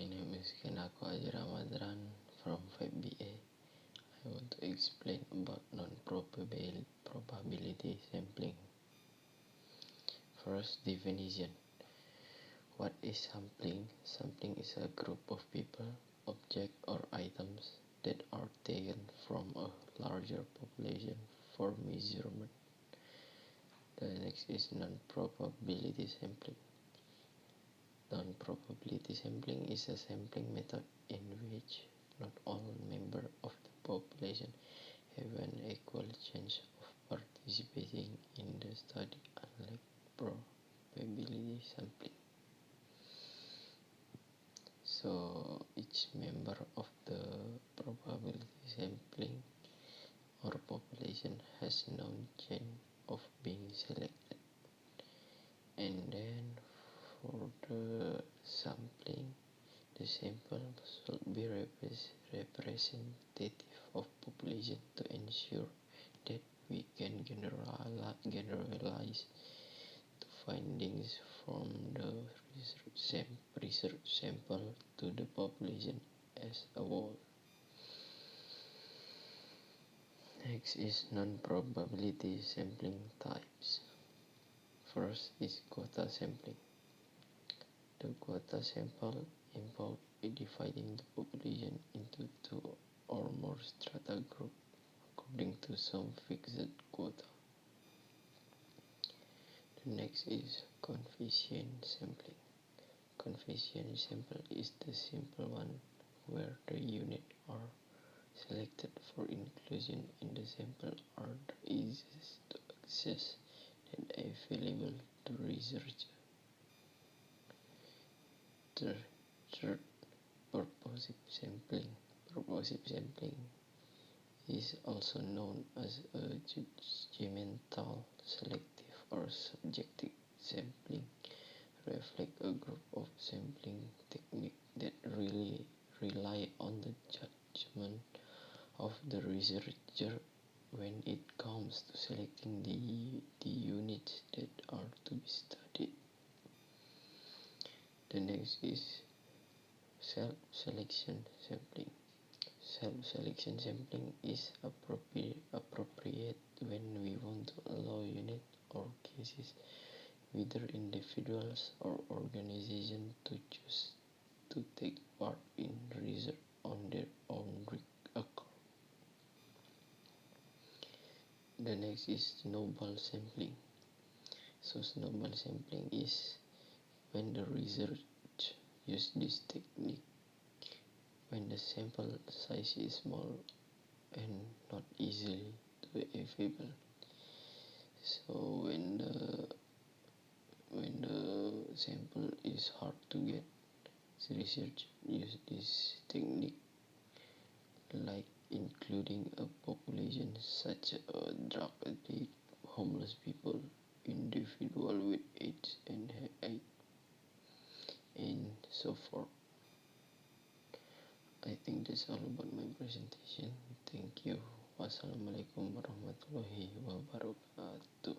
My name is Kenaco Ramadhan from 5BA. I want to explain about non-probability sampling. First, definition. What is sampling? Sampling is a group of people, objects, or items that are taken from a larger population for measurement. The next is non-probability sampling. Non-probability sampling is a sampling method in which not all members of the population have an equal chance of participating in the study, unlike probability sampling. So each member of the probability sampling or population has no chance of being selected. And then for the sampling, the sample should be representative of population to ensure that we can generalize the findings from the research sample to the population as a whole. Next is non-probability sampling types. First is quota sampling. The quota sample involves dividing the population into two or more strata groups according to some fixed quota. The next is coefficient sampling. Coefficient sample is the simple one where the units are selected for inclusion in the sample are the easiest to access and available to researchers. Third, purposive sampling. Purposive sampling is also known as a judgmental, selective, or subjective sampling. Reflect a group of sampling techniques that really rely on the judgment of the researcher when it comes to selecting the units that are to be studied. The next is self-selection sampling. Self-selection sampling is appropriate when we want to allow units or cases, whether individuals or organizations, to choose to take part in research on their own accord. The next is snowball sampling. So snowball sampling is when the research uses this technique when the sample size is small and not easily available. So when the sample is hard to get, research use this technique, like including a population such as drug addict, homeless people, individual with AIDS and HIV, and so forth. I think that's all about my presentation. Thank you. Wassalamualaikum warahmatullahi wabarakatuh.